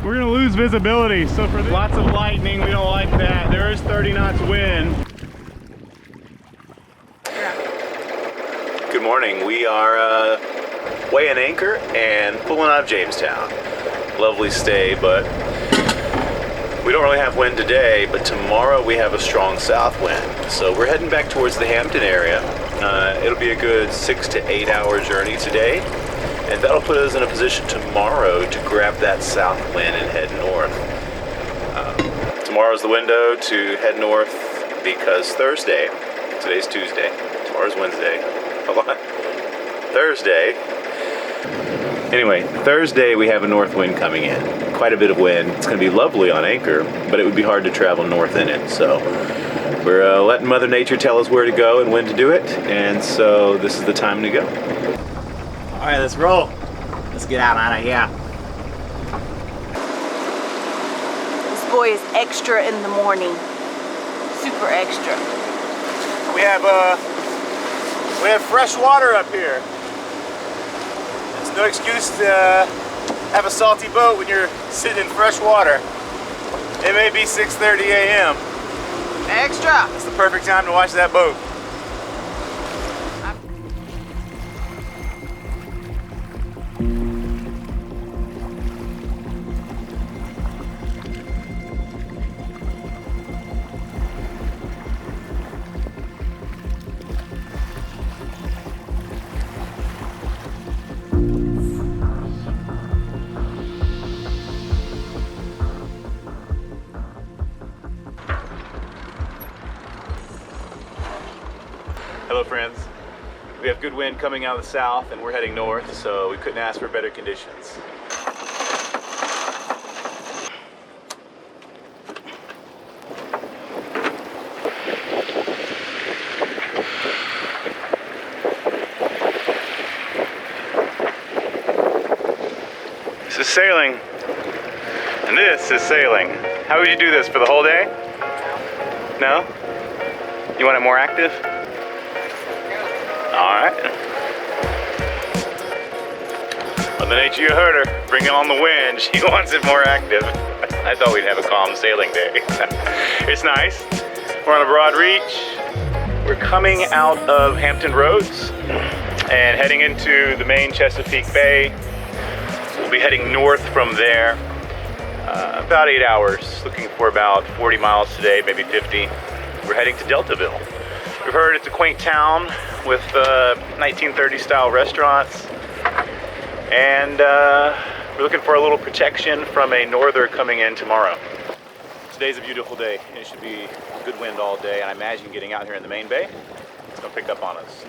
we're gonna lose visibility. So for lots of lightning, we don't like that. There is 30 knots wind. Good morning. We are weighing anchor and pulling out of Jamestown. Lovely stay, but we don't really have wind today, but tomorrow we have a strong south wind. So we're heading back towards the Hampton area. It'll be a good 6 to 8 hour journey today, and that'll put us in a position tomorrow to grab that south wind and head north. Tomorrow's the window to head north because Thursday, today's Tuesday, tomorrow's Wednesday, Thursday. Anyway, Thursday we have a north wind coming in. Quite a bit of wind. It's going to be lovely on anchor, but it would be hard to travel north in it. So we're letting Mother Nature tell us where to go and when to do it. And so this is the time to go. All right, let's roll. Let's get out of here. This boy is extra in the morning. Super extra. We have fresh water up here. It's no excuse to have a salty boat when you're sitting in fresh water. It may be 6:30 a.m. Extra. It's the perfect time to watch that boat. Hello friends. We have good wind coming out of the south and we're heading north, so we couldn't ask for better conditions. This is sailing, and this is sailing. How would you do this for the whole day? No? You want it more active? Alright. Mother Nature, you heard her. Bring on the wind. She wants it more active. I thought we'd have a calm sailing day. It's nice. We're on a broad reach. We're coming out of Hampton Roads and heading into the main Chesapeake Bay. We'll be heading north from there. About 8 hours. Looking for about 40 miles today, maybe 50. We're heading to Deltaville. We've heard it's a quaint town with 1930s style restaurants, and we're looking for a little protection from a norther coming in tomorrow. Today's a beautiful day. It should be good wind all day, and I imagine getting out here in the main bay, it's gonna pick up on us.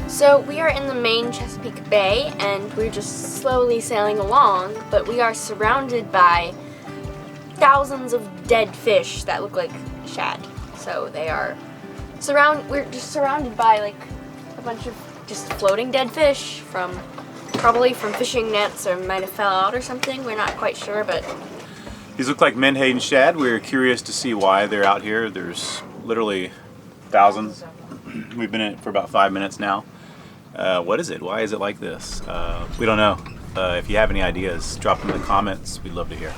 So we are in the main Chesapeake Bay and we're just slowly sailing along, but we are surrounded by thousands of dead fish that look like shad. So they are we're just surrounded by like a bunch of just floating dead fish probably from fishing nets, or might have fell out or something. We're not quite sure, but These look like menhaden shad. We're curious to see why they're out here. There's literally thousands. We've been in it for about 5 minutes now. What is it? Why is it like this? We don't know. If you have any ideas, drop them in the comments. We'd love to hear.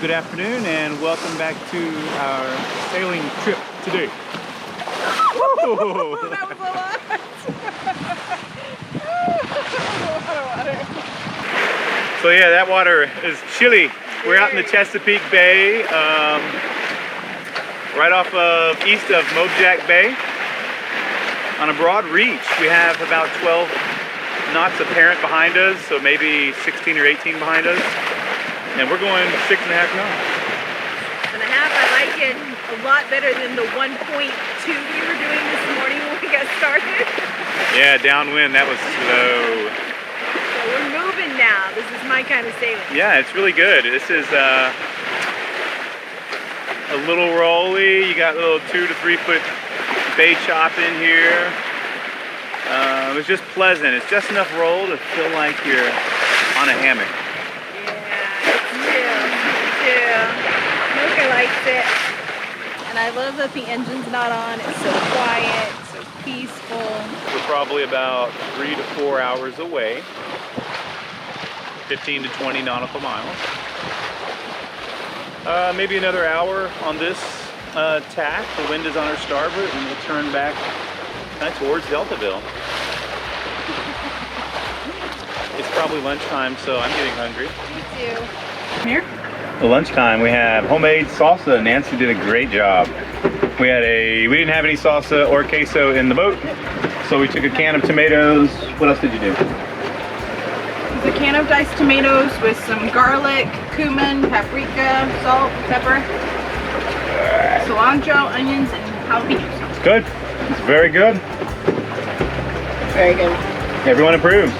Good afternoon and welcome back to our sailing trip today. That was a lot. So yeah, that water is chilly. We're out in the Chesapeake Bay, right off of east of Mojack Bay. On a broad reach, we have about 12 knots apparent behind us, so maybe 16 or 18 behind us. And we're going 6.5 knots. 6.5, I like it a lot better than the 1.2 we were doing this morning when we got started. Yeah, downwind, that was slow. So we're moving now. This is my kind of sailing. Yeah, it's really good. This is a little rolly. You got a little 2 to 3 foot bay chop in here. It's just pleasant. It's just enough roll to feel like you're on a hammock. Mocha likes it. And I love that the engine's not on. It's so quiet, so peaceful. We're probably about 3 to 4 hours away. 15 to 20 nautical miles. Maybe another hour on this tack. The wind is on our starboard and we'll turn back kind of towards Deltaville. It's probably lunchtime, so I'm getting hungry. Me too. Here? For lunchtime, we have homemade salsa. Nancy did a great job. We didn't have any salsa or queso in the boat, so we took a can of tomatoes. What else did you do? It's a can of diced tomatoes with some garlic, cumin, paprika, salt, pepper, cilantro, onions, and jalapenos. It's good. It's very good. Very good. Everyone approves.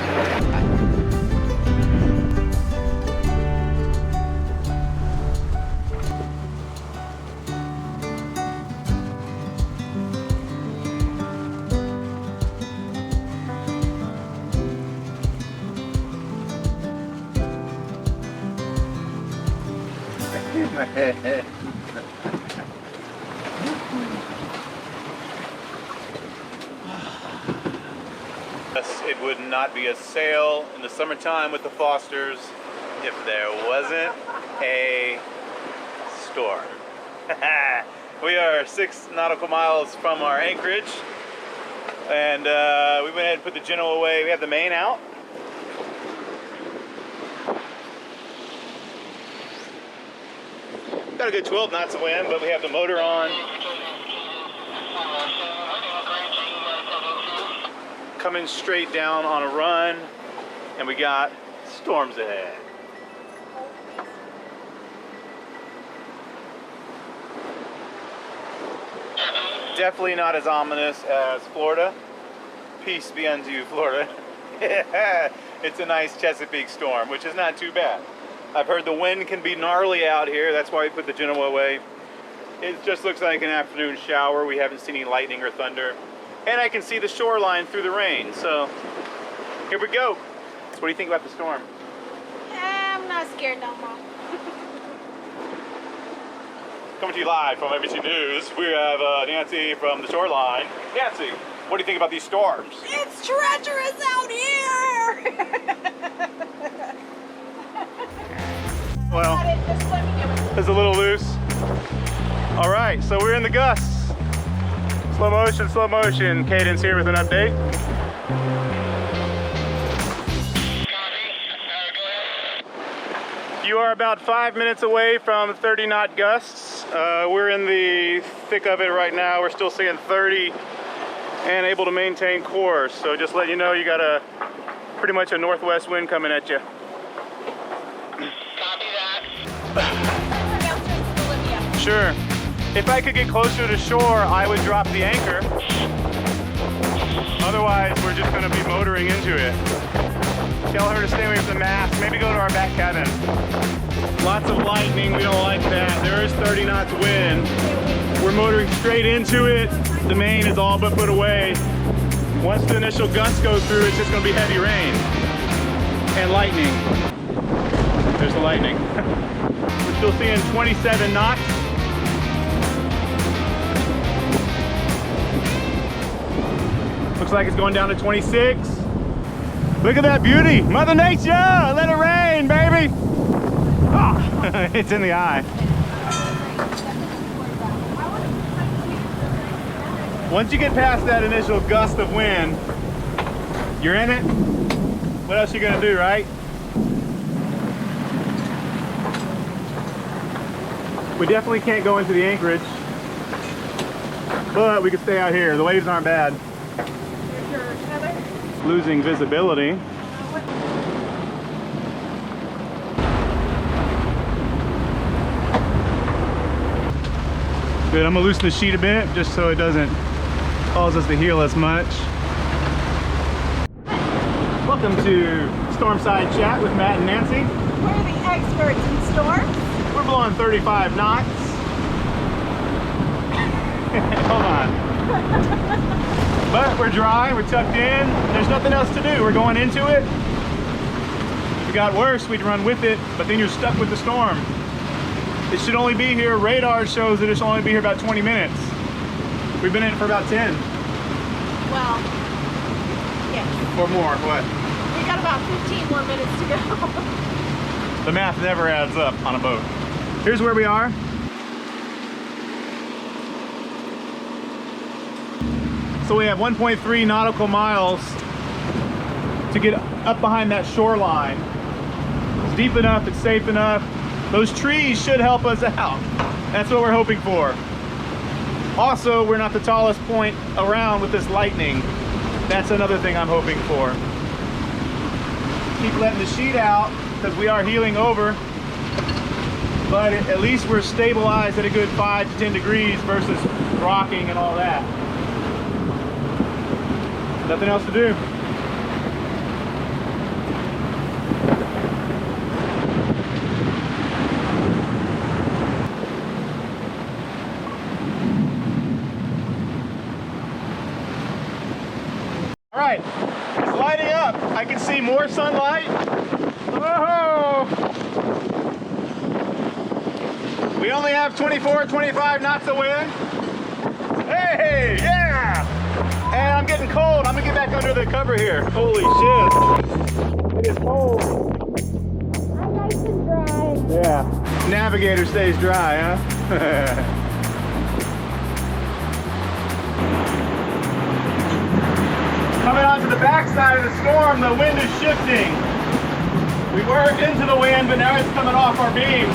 It would not be a sail in the summertime with the Fosters if there wasn't a storm. We are 6 nautical miles from our anchorage, and we went ahead and put the Genoa away. We have the main out. Got a good 12 knots of wind, but we have the motor on. Coming straight down on a run, and we got storms ahead. Definitely not as ominous as Florida. Peace be unto you, Florida. It's a nice Chesapeake storm, which is not too bad. I've heard the wind can be gnarly out here. That's why we put the Genoa away. It just looks like an afternoon shower. We haven't seen any lightning or thunder. And I can see the shoreline through the rain. So here we go. So what do you think about the storm? I'm not scared no more. Coming to you live from ABC News, we have Nancy from the shoreline. Nancy, what do you think about these storms? It's treacherous out here! Well, it's a little loose. All right, so we're in the gusts. Slow motion. Cadence here with an update. You are about 5 minutes away from 30 knot gusts. We're in the thick of it right now. We're still seeing 30 and able to maintain course. So just let you know, you got pretty much a northwest wind coming at you. Sure. If I could get closer to shore, I would drop the anchor. Otherwise, we're just going to be motoring into it. Tell her to stay away from the mast. Maybe go to our back cabin. Lots of lightning. We don't like that. There is 30 knots wind. We're motoring straight into it. The main is all but put away. Once the initial gusts go through, it's just going to be heavy rain and lightning. There's the lightning. We're still seeing 27 knots. Looks like it's going down to 26. Look at that beauty. Mother Nature, let it rain, baby. Oh, it's in the eye. Once you get past that initial gust of wind, you're in it. What else you gonna do, right? We definitely can't go into the anchorage, but we can stay out here. The waves aren't bad. Here's your feather. Losing visibility. Good, I'm gonna loosen the sheet a bit just so it doesn't cause us to heel as much. Welcome to Stormside Chat with Matt and Nancy. We're the experts in storms. We're blowing 35 knots. Hold on. But we're dry, we're tucked in. There's nothing else to do. We're going into it. If it got worse, we'd run with it, but then you're stuck with the storm. It should only be here, radar shows that it should only be here about 20 minutes. We've been in it for about 10. Well, yes. Or more, what? We got about 15 more minutes to go. The math never adds up on a boat. Here's where we are. So we have 1.3 nautical miles to get up behind that shoreline. It's deep enough, it's safe enough. Those trees should help us out. That's what we're hoping for. Also, we're not the tallest point around with this lightning. That's another thing I'm hoping for. Keep letting the sheet out because we are heeling over, but at least we're stabilized at a good 5 to 10 degrees versus rocking and all that. Nothing else to do. All right, it's lighting up. I can see more sunlight. Oh! We only have 24, 25 knots of wind. Hey, yeah! And I'm getting cold. I'm gonna get back under the cover here. Holy shit. It is cold. I'm nice and dry. Yeah. Navigator stays dry, huh? Coming onto the backside of the storm, the wind is shifting. We were into the wind, but now it's coming off our beam.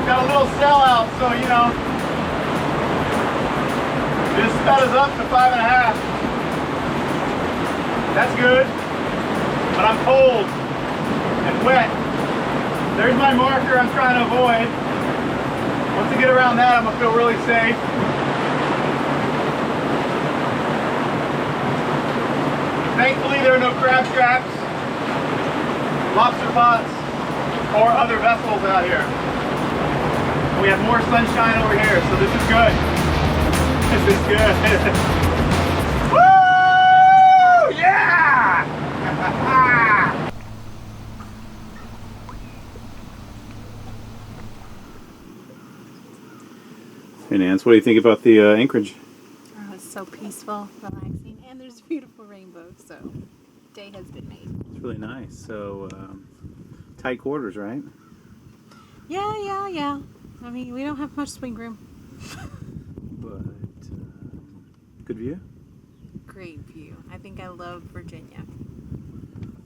Got a little sellout, so you know, this sped us up to 5.5. That's good, but I'm cold and wet. There's my marker I'm trying to avoid. Once I get around that, I'm gonna feel really safe. Thankfully, there are no crab traps, lobster pots, or other vessels out here. We have more sunshine over here, so this is good. This is good. Woo! Yeah! Hey Nance, what do you think about the anchorage? Oh, it's so peaceful, relaxing, and there's beautiful rainbows, so day has been made. It's really nice. So, tight quarters, right? Yeah. I mean, we don't have much swing room. But, good view? Great view. I think I love Virginia.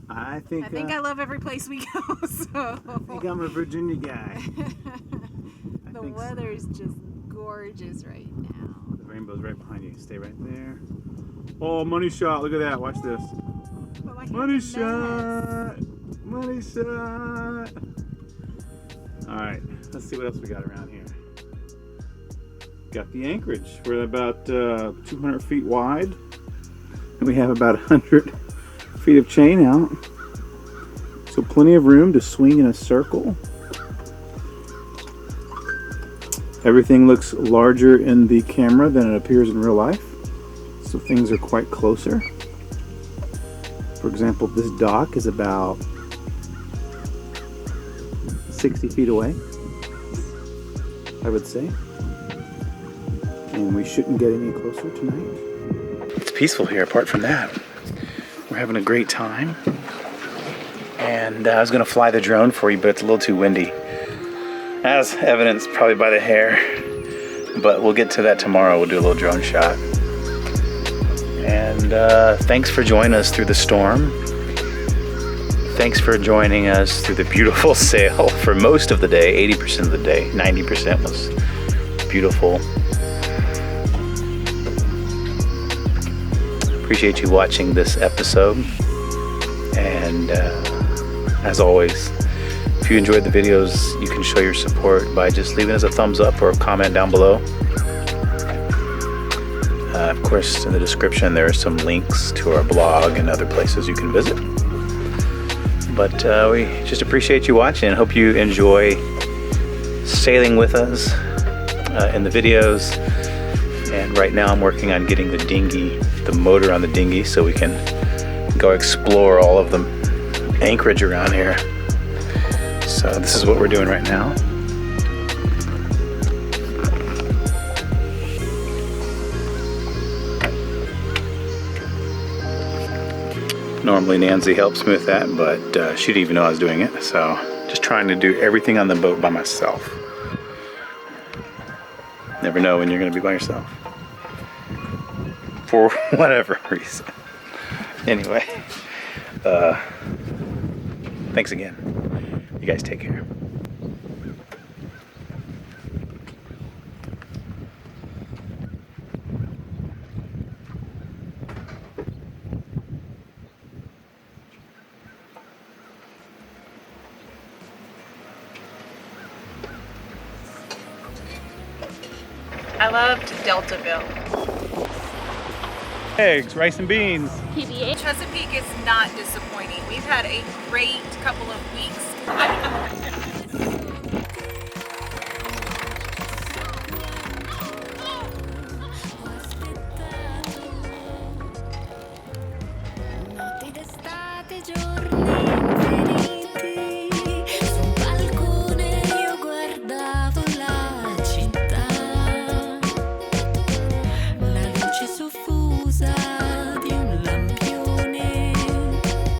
I think I love every place we go, so. I think I'm a Virginia guy. The weather is just gorgeous right now. The rainbow's right behind you. Stay right there. Oh, money shot. Look at that. Watch this. But my Money hand's a shot. mess. Money shot. All right. Let's see what else we got around here. Got the anchorage. We're about 200 feet wide. And we have about 100 feet of chain out. So plenty of room to swing in a circle. Everything looks larger in the camera than it appears in real life. So things are quite closer. For example, this dock is about 60 feet away, I would say. And we shouldn't get any closer tonight. It's peaceful here apart from that. We're having a great time. And I was gonna fly the drone for you, but it's a little too windy. As evidenced probably by the hair. But we'll get to that tomorrow. We'll do a little drone shot. And thanks for joining us through the storm. Thanks for joining us through the beautiful sail for most of the day, 80% of the day. 90% was beautiful. Appreciate you watching this episode. And as always, if you enjoyed the videos, you can show your support by just leaving us a thumbs up or a comment down below. Of course, in the description there are some links to our blog and other places you can visit. But we just appreciate you watching and hope you enjoy sailing with us in the videos. And right now I'm working on getting the dinghy, the motor on the dinghy, so we can go explore all of the anchorage around here. So this is what we're doing right now. Normally Nancy helps me with that, but she didn't even know I was doing it. So just trying to do everything on the boat by myself. Never know when you're going to be by yourself. For whatever reason. Anyway, thanks again. You guys take care. I loved Deltaville. Eggs, rice and beans. PBH. Chesapeake is not disappointing. We've had a great couple of weeks.